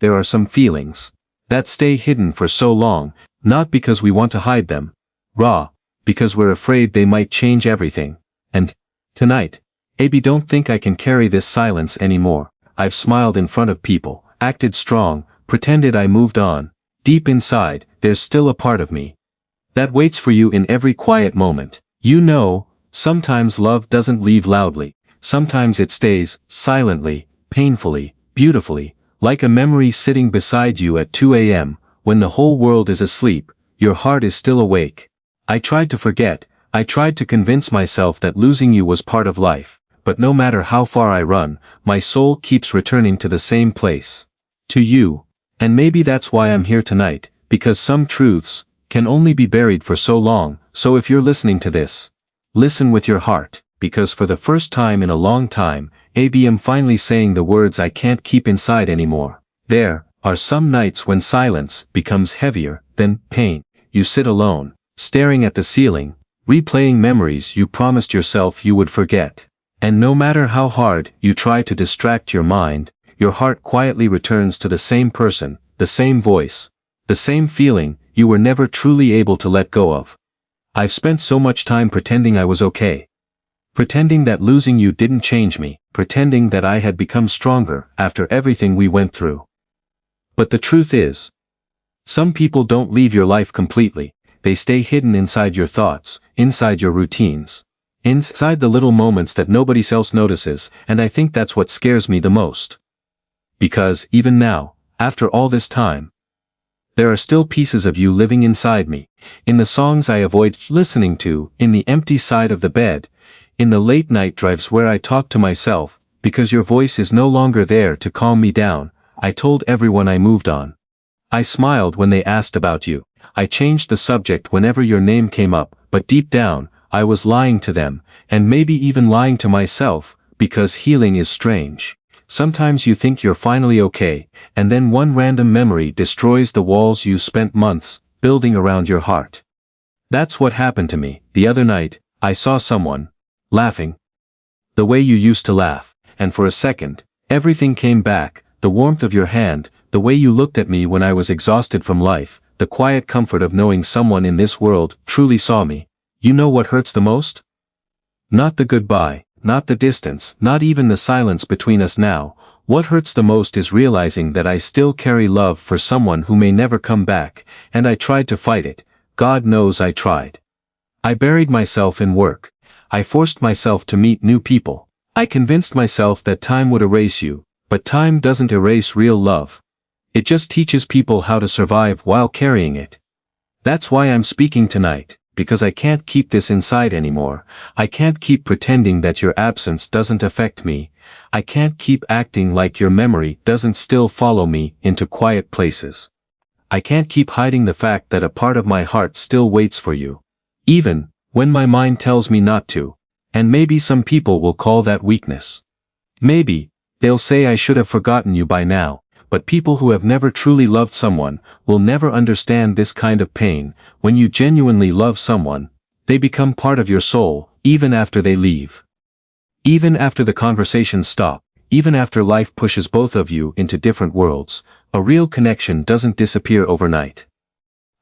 there are some feelings that stay hidden for so long, not because we want to hide them, because we're afraid they might change everything. And tonight, Abby, don't think I can carry this silence anymore. I've smiled in front of people, acted strong, pretended I moved on. Deep inside, there's still a part of me that waits for you in every quiet moment. You know, sometimes love doesn't leave loudly. Sometimes it stays, silently, painfully, beautifully, like a memory sitting beside you at 2 a.m., when the whole world is asleep, your heart is still awake. I tried to forget, I tried to convince myself that losing you was part of life, but no matter how far I run, my soul keeps returning to the same place. To you. And maybe that's why I'm here tonight, because some truths can only be buried for so long. So if you're listening to this, listen with your heart, because for the first time in a long time, I'm finally saying the words I can't keep inside anymore. There are some nights when silence becomes heavier than pain. You sit alone, staring at the ceiling, replaying memories you promised yourself you would forget. And no matter how hard you try to distract your mind, your heart quietly returns to the same person, the same voice, the same feeling you were never truly able to let go of. I've spent so much time pretending I was okay. Pretending that losing you didn't change me, pretending that I had become stronger after everything we went through. But the truth is, some people don't leave your life completely. They stay hidden inside your thoughts, inside your routines, inside the little moments that nobody else notices, and I think that's what scares me the most. Because, even now, after all this time, there are still pieces of you living inside me, in the songs I avoid listening to, in the empty side of the bed, in the late night drives where I talk to myself, because your voice is no longer there to calm me down. I told everyone I moved on. I smiled when they asked about you. I changed the subject whenever your name came up, but deep down, I was lying to them, and maybe even lying to myself, because healing is strange. Sometimes you think you're finally okay, and then one random memory destroys the walls you spent months building around your heart. That's what happened to me. The other night, I saw someone laughing the way you used to laugh, and for a second, everything came back, the warmth of your hand, the way you looked at me when I was exhausted from life, the quiet comfort of knowing someone in this world truly saw me. You know what hurts the most? Not the goodbye, not the distance, not even the silence between us now. What hurts the most is realizing that I still carry love for someone who may never come back, and I tried to fight it. God knows I tried. I buried myself in work. I forced myself to meet new people. I convinced myself that time would erase you, but time doesn't erase real love. It just teaches people how to survive while carrying it. That's why I'm speaking tonight, because I can't keep this inside anymore. I can't keep pretending that your absence doesn't affect me. I can't keep acting like your memory doesn't still follow me into quiet places. I can't keep hiding the fact that a part of my heart still waits for you, even when my mind tells me not to. And maybe some people will call that weakness. Maybe they'll say I should have forgotten you by now, but people who have never truly loved someone will never understand this kind of pain. When you genuinely love someone, they become part of your soul, even after they leave. Even after the conversations stop, even after life pushes both of you into different worlds, a real connection doesn't disappear overnight.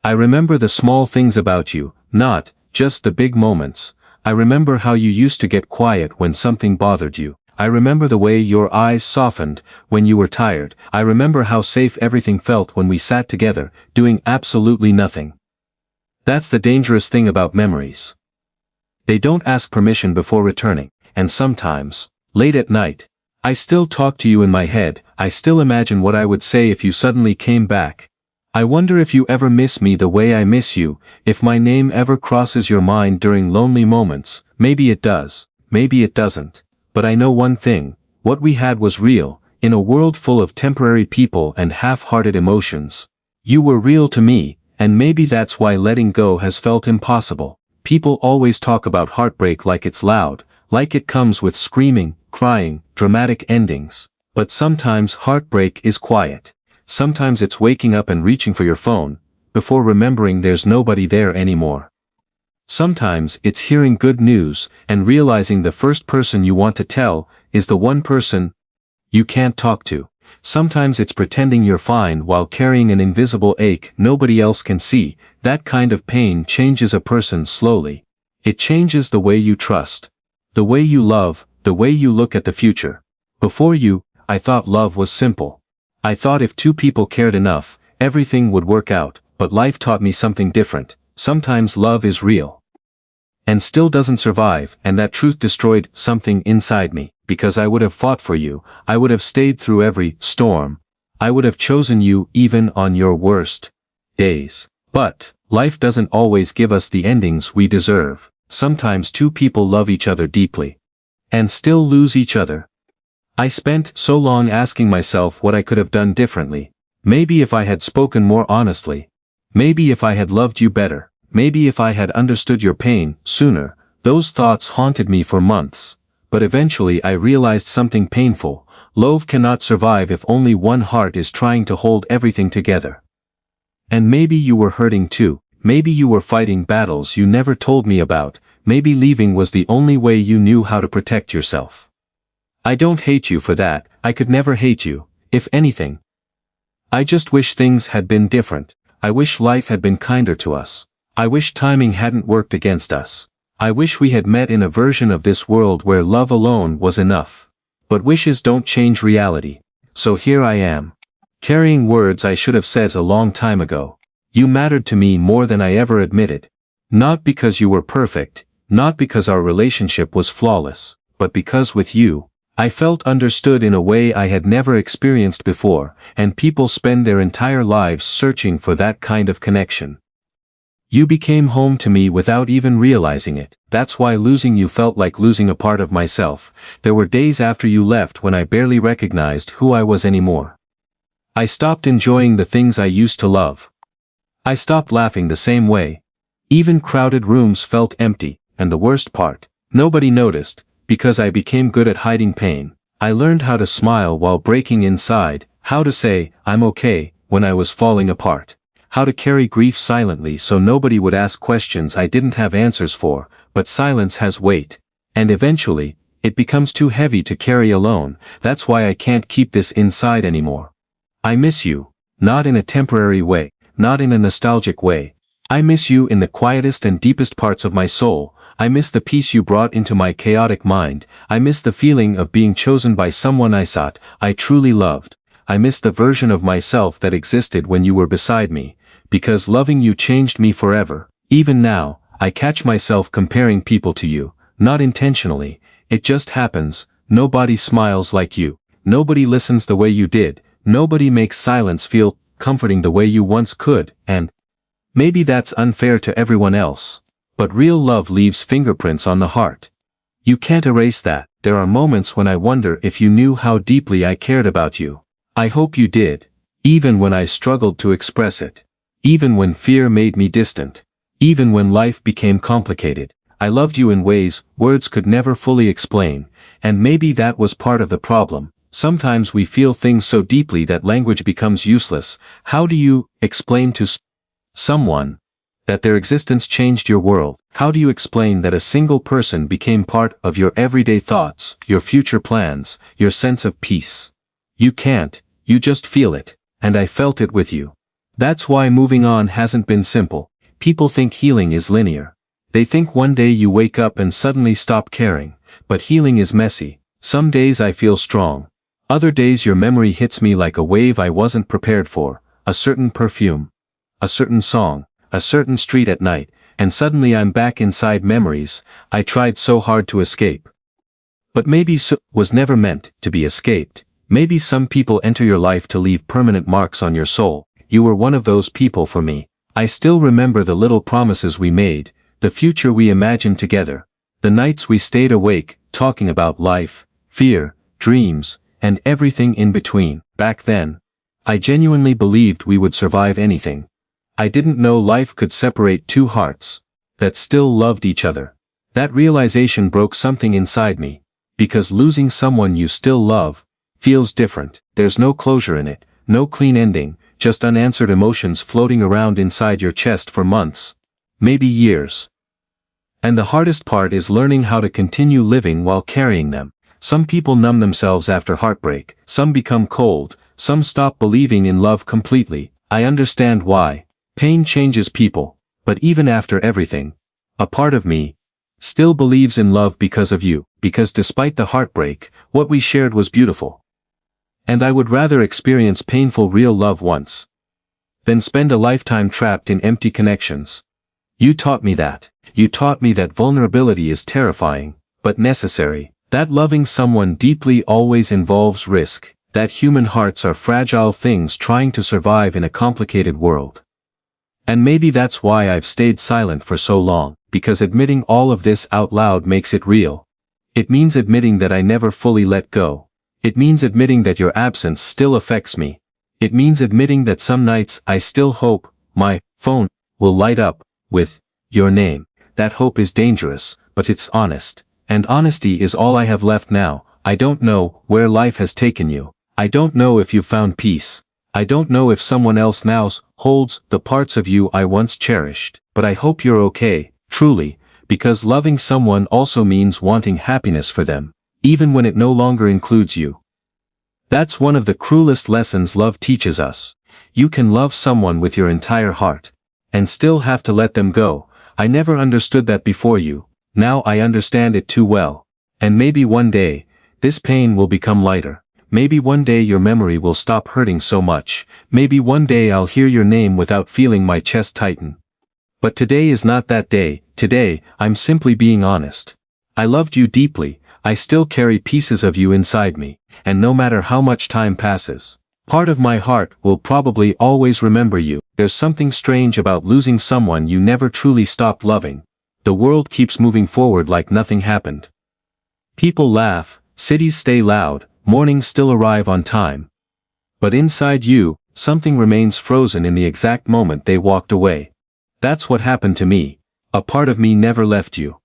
I remember the small things about you, not just the big moments. I remember how you used to get quiet when something bothered you. I remember the way your eyes softened when you were tired. I remember how safe everything felt when we sat together, doing absolutely nothing. That's the dangerous thing about memories. They don't ask permission before returning, and sometimes, late at night, I still talk to you in my head. I still imagine what I would say if you suddenly came back. I wonder if you ever miss me the way I miss you, if my name ever crosses your mind during lonely moments. Maybe it does, maybe it doesn't. But I know one thing, what we had was real. In a world full of temporary people and half-hearted emotions, you were real to me, and maybe that's why letting go has felt impossible. People always talk about heartbreak like it's loud, like it comes with screaming, crying, dramatic endings. But sometimes heartbreak is quiet. Sometimes it's waking up and reaching for your phone, before remembering there's nobody there anymore. Sometimes it's hearing good news and realizing the first person you want to tell is the one person you can't talk to. sometimes it's pretending you're fine while carrying an invisible ache nobody else can see. That kind of pain changes a person slowly. It changes the way you trust, the way you love, the way you look at the future. Before you, I thought love was simple. I thought if two people cared enough, everything would work out, but life taught me something different. Sometimes love is real and still doesn't survive, and that truth destroyed something inside me. Because I would have fought for you, I would have stayed through every storm, I would have chosen you even on your worst days. But life doesn't always give us the endings we deserve. Sometimes two people love each other deeply and still lose each other. I spent so long asking myself what I could have done differently. Maybe if I had spoken more honestly. Maybe if I had loved you better. Maybe if I had understood your pain sooner. Those thoughts haunted me for months. But eventually I realized something painful. Love cannot survive if only one heart is trying to hold everything together. And maybe you were hurting too. Maybe you were fighting battles you never told me about. Maybe leaving was the only way you knew how to protect yourself. I don't hate you for that. I could never hate you. If anything, I just wish things had been different. I wish life had been kinder to us. I wish timing hadn't worked against us. I wish we had met in a version of this world where love alone was enough. But wishes don't change reality. So here I am, carrying words I should have said a long time ago. You mattered to me more than I ever admitted. Not because you were perfect, not because our relationship was flawless, but because with you, I felt understood in a way I had never experienced before, and people spend their entire lives searching for that kind of connection. You became home to me without even realizing it. That's why losing you felt like losing a part of myself. There were days after you left when I barely recognized who I was anymore. I stopped enjoying the things I used to love. I stopped laughing the same way. Even crowded rooms felt empty, and the worst part, nobody noticed, because I became good at hiding pain. I learned how to smile while breaking inside, how to say, "I'm okay," when I was falling apart. How to carry grief silently so nobody would ask questions I didn't have answers for, but silence has weight. And eventually, it becomes too heavy to carry alone. That's why I can't keep this inside anymore. I miss you, not in a temporary way, not in a nostalgic way. I miss you in the quietest and deepest parts of my soul. I miss the peace you brought into my chaotic mind. I miss the feeling of being chosen by someone I truly loved. I miss the version of myself that existed when you were beside me. Because loving you changed me forever. Even now, I catch myself comparing people to you, not intentionally, it just happens. Nobody smiles like you. Nobody listens the way you did. Nobody makes silence feel comforting the way you once could, and maybe that's unfair to everyone else. But real love leaves fingerprints on the heart. You can't erase that. There are moments when I wonder if you knew how deeply I cared about you. I hope you did. Even when I struggled to express it. Even when fear made me distant. Even when life became complicated. I loved you in ways words could never fully explain, and maybe that was part of the problem. Sometimes we feel things so deeply that language becomes useless. How do you explain to someone that their existence changed your world? How do you explain that a single person became part of your everyday thoughts, your future plans, your sense of peace? You can't, you just feel it, and I felt it with you. That's why moving on hasn't been simple. People think healing is linear. They think one day you wake up and suddenly stop caring, but healing is messy. Some days I feel strong. Other days your memory hits me like a wave I wasn't prepared for, a certain perfume, a certain song, a certain street at night, and suddenly I'm back inside memories I tried so hard to escape. But maybe so was never meant to be escaped. Maybe some people enter your life to leave permanent marks on your soul. You were one of those people for me. I still remember the little promises we made, the future we imagined together, the nights we stayed awake, talking about life, fear, dreams, and everything in between. Back then, I genuinely believed we would survive anything. I didn't know life could separate two hearts that still loved each other. That realization broke something inside me, because losing someone you still love feels different. There's no closure in it, no clean ending. Just unanswered emotions floating around inside your chest for months, maybe years. And the hardest part is learning how to continue living while carrying them. Some people numb themselves after heartbreak, some become cold, Some stop believing in love completely. I understand why. Pain changes people. But even after everything, a part of me still believes in love because of you, because despite the heartbreak, what we shared was beautiful. And I would rather experience painful real love once than spend a lifetime trapped in empty connections. You taught me that. You taught me that vulnerability is terrifying, but necessary. That loving someone deeply always involves risk. That human hearts are fragile things trying to survive in a complicated world. And maybe that's why I've stayed silent for so long, because admitting all of this out loud makes it real. It means admitting that I never fully let go. It means admitting that your absence still affects me. It means admitting that some nights I still hope my phone will light up with your name. That hope is dangerous, but it's honest. And honesty is all I have left now. I don't know where life has taken you. I don't know if you've found peace. I don't know if someone else now holds the parts of you I once cherished. But I hope you're okay, truly, because loving someone also means wanting happiness for them, even when it no longer includes you. That's one of the cruelest lessons love teaches us. You can love someone with your entire heart and still have to let them go. I never understood that before you. Now I understand it too well. And maybe one day, this pain will become lighter. Maybe one day your memory will stop hurting so much. Maybe one day I'll hear your name without feeling my chest tighten. But today is not that day. Today, I'm simply being honest. I loved you deeply. I still carry pieces of you inside me. And no matter how much time passes, part of my heart will probably always remember you. There's something strange about losing someone you never truly stopped loving. The world keeps moving forward like nothing happened. People laugh, cities stay loud, mornings still arrive on time. But inside you, something remains frozen in the exact moment they walked away. That's what happened to me. A part of me never left you.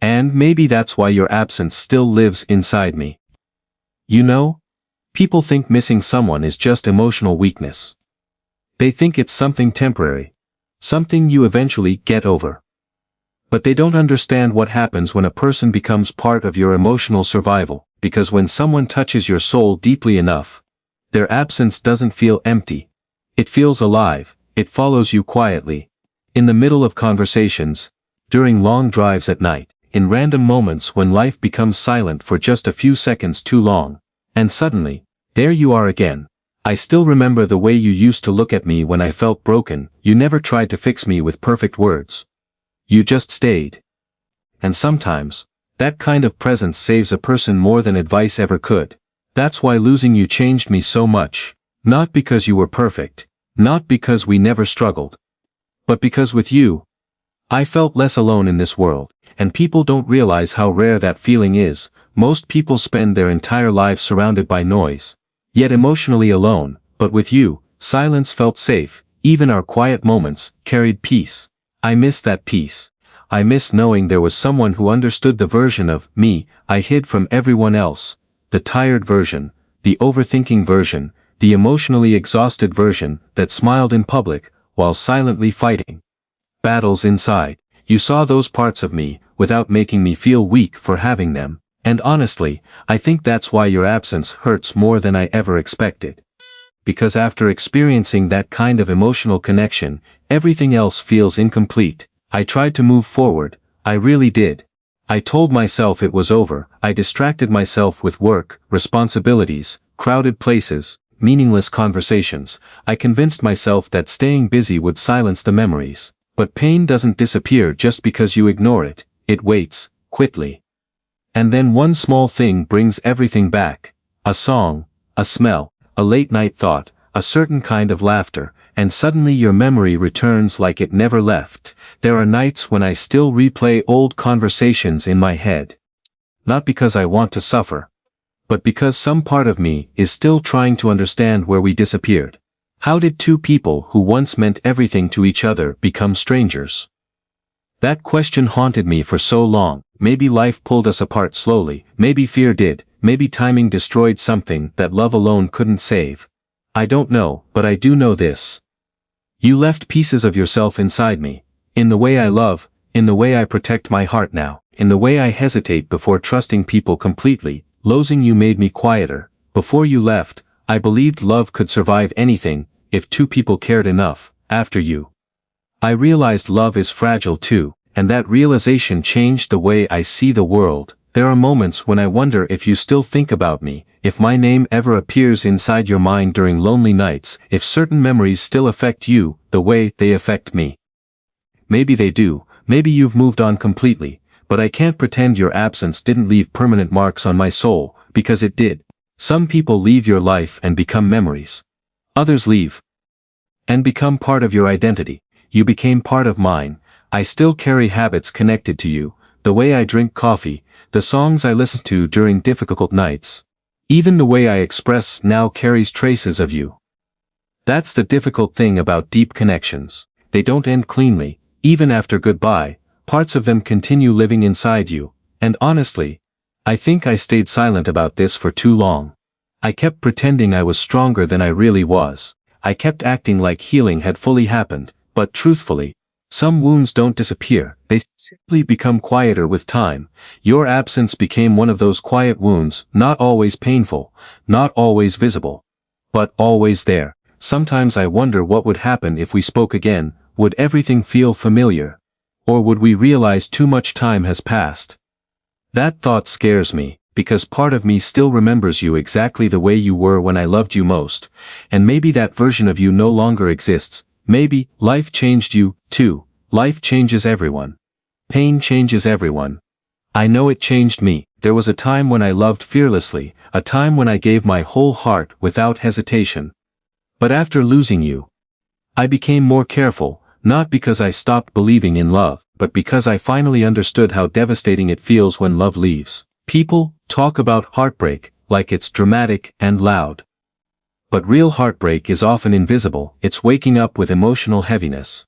And maybe that's why your absence still lives inside me. You know, people think missing someone is just emotional weakness. They think it's something temporary. Something you eventually get over. But they don't understand what happens when a person becomes part of your emotional survival. Because when someone touches your soul deeply enough, their absence doesn't feel empty. It feels alive. It follows you quietly. In the middle of conversations, during long drives at night, in random moments when life becomes silent for just a few seconds too long. And suddenly, there you are again. I still remember the way you used to look at me when I felt broken. You never tried to fix me with perfect words. You just stayed. And sometimes, that kind of presence saves a person more than advice ever could. That's why losing you changed me so much. Not because you were perfect. Not because we never struggled. But because with you, I felt less alone in this world. And people don't realize how rare that feeling is. Most people spend their entire lives surrounded by noise, yet emotionally alone. But with you, silence felt safe. Even our quiet moments carried peace. I miss that peace. I miss knowing there was someone who understood the version of me I hid from everyone else. The tired version, the overthinking version, the emotionally exhausted version that smiled in public while silently fighting battles inside. You saw those parts of me without making me feel weak for having them. And honestly, I think that's why your absence hurts more than I ever expected. Because after experiencing that kind of emotional connection, everything else feels incomplete. I tried to move forward. I really did. I told myself it was over. I distracted myself with work, responsibilities, crowded places, meaningless conversations. I convinced myself that staying busy would silence the memories. But pain doesn't disappear just because you ignore it. It waits, quietly. And then one small thing brings everything back. A song, a smell, a late-night thought, a certain kind of laughter, and suddenly your memory returns like it never left. There are nights when I still replay old conversations in my head. Not because I want to suffer, but because some part of me is still trying to understand where we disappeared. How did two people who once meant everything to each other become strangers? That question haunted me for so long. Maybe life pulled us apart slowly, maybe fear did, maybe timing destroyed something that love alone couldn't save. I don't know, but I do know this. You left pieces of yourself inside me. In the way I love, in the way I protect my heart now, in the way I hesitate before trusting people completely. Losing you made me quieter. Before you left, I believed love could survive anything, if two people cared enough. After you, I realized love is fragile too, and that realization changed the way I see the world. There are moments when I wonder if you still think about me, if my name ever appears inside your mind during lonely nights, if certain memories still affect you, the way they affect me. Maybe they do, maybe you've moved on completely, but I can't pretend your absence didn't leave permanent marks on my soul, because it did. Some people leave your life and become memories. Others leave and become part of your identity. You became part of mine. I still carry habits connected to you, the way I drink coffee, the songs I listen to during difficult nights. Even the way I express now carries traces of you. That's the difficult thing about deep connections. They don't end cleanly. Even after goodbye, parts of them continue living inside you. And honestly, I think I stayed silent about this for too long. I kept pretending I was stronger than I really was. I kept acting like healing had fully happened, but truthfully, some wounds don't disappear, they simply become quieter with time. Your absence became one of those quiet wounds, not always painful, not always visible, but always there. Sometimes I wonder what would happen if we spoke again. Would everything feel familiar? Or would we realize too much time has passed? That thought scares me, because part of me still remembers you exactly the way you were when I loved you most, and maybe that version of you no longer exists. Maybe life changed you, too. Life changes everyone. Pain changes everyone. I know it changed me. There was a time when I loved fearlessly, a time when I gave my whole heart without hesitation. But after losing you, I became more careful, not because I stopped believing in love, but because I finally understood how devastating it feels when love leaves. People talk about heartbreak like it's dramatic and loud. But real heartbreak is often invisible. It's waking up with emotional heaviness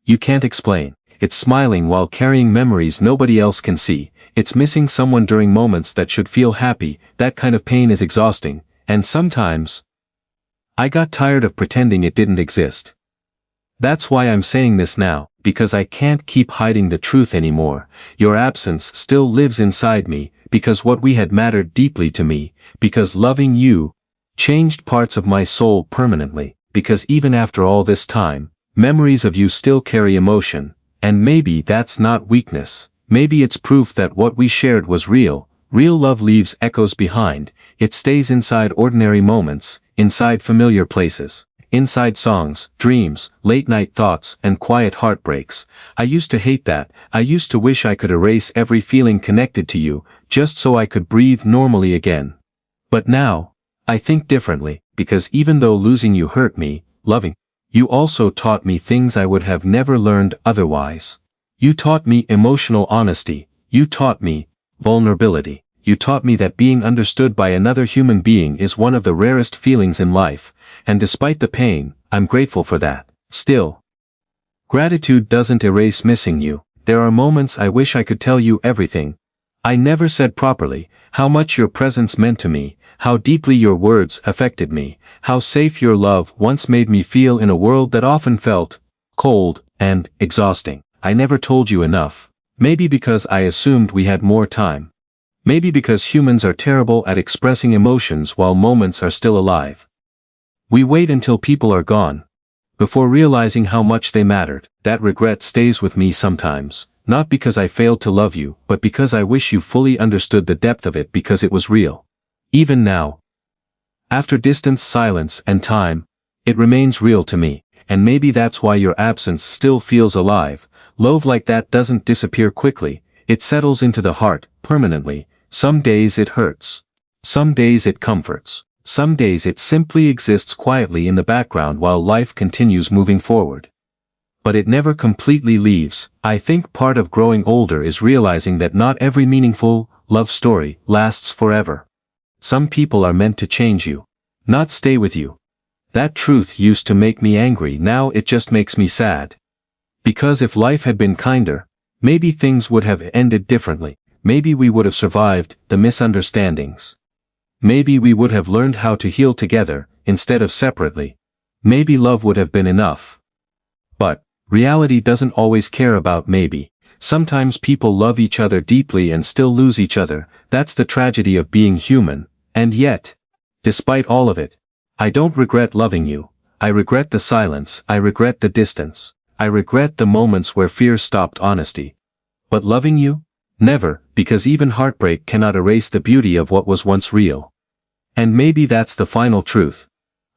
you can't explain. It's smiling while carrying memories nobody else can see. It's missing someone during moments that should feel happy. That kind of pain is exhausting, and sometimes I got tired of pretending it didn't exist. That's why I'm saying this now, because I can't keep hiding the truth anymore. Your absence still lives inside me, because what we had mattered deeply to me, because loving you changed parts of my soul permanently, because even after all this time, memories of you still carry emotion, and maybe that's not weakness. Maybe it's proof that what we shared was real. Real love leaves echoes behind. It stays inside ordinary moments, inside familiar places, inside songs, dreams, late-night thoughts, and quiet heartbreaks. I used to hate that. I used to wish I could erase every feeling connected to you, just so I could breathe normally again. But now, I think differently, because even though losing you hurt me, loving you also taught me things I would have never learned otherwise. You taught me emotional honesty. You taught me vulnerability. You taught me that being understood by another human being is one of the rarest feelings in life, and despite the pain, I'm grateful for that. Still, gratitude doesn't erase missing you. There are moments I wish I could tell you everything I never said properly, how much your presence meant to me, how deeply your words affected me, how safe your love once made me feel in a world that often felt cold and exhausting. I never told you enough. Maybe because I assumed we had more time. Maybe because humans are terrible at expressing emotions while moments are still alive. We wait until people are gone before realizing how much they mattered. That regret stays with me sometimes, not because I failed to love you, but because I wish you fully understood the depth of it, because it was real. Even now, after distance, silence, and time, it remains real to me, and maybe that's why your absence still feels alive. Love like that doesn't disappear quickly, it settles into the heart, permanently. Some days it hurts. Some days it comforts. Some days it simply exists quietly in the background while life continues moving forward. But it never completely leaves. I think part of growing older is realizing that not every meaningful love story lasts forever. Some people are meant to change you, not stay with you. That truth used to make me angry, now it just makes me sad. Because if life had been kinder, maybe things would have ended differently. Maybe we would have survived the misunderstandings. Maybe we would have learned how to heal together, instead of separately. Maybe love would have been enough. But reality doesn't always care about maybe. Sometimes people love each other deeply and still lose each other. That's the tragedy of being human. And yet, Despite all of it, I don't regret loving you. I regret the silence, I regret the distance, I regret the moments where fear stopped honesty. But loving you? Never, because even heartbreak cannot erase the beauty of what was once real. And maybe that's the final truth.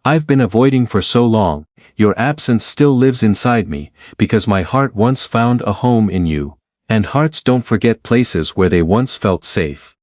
I've been avoiding for so long, your absence still lives inside me, because my heart once found a home in you. And hearts don't forget places where they once felt safe.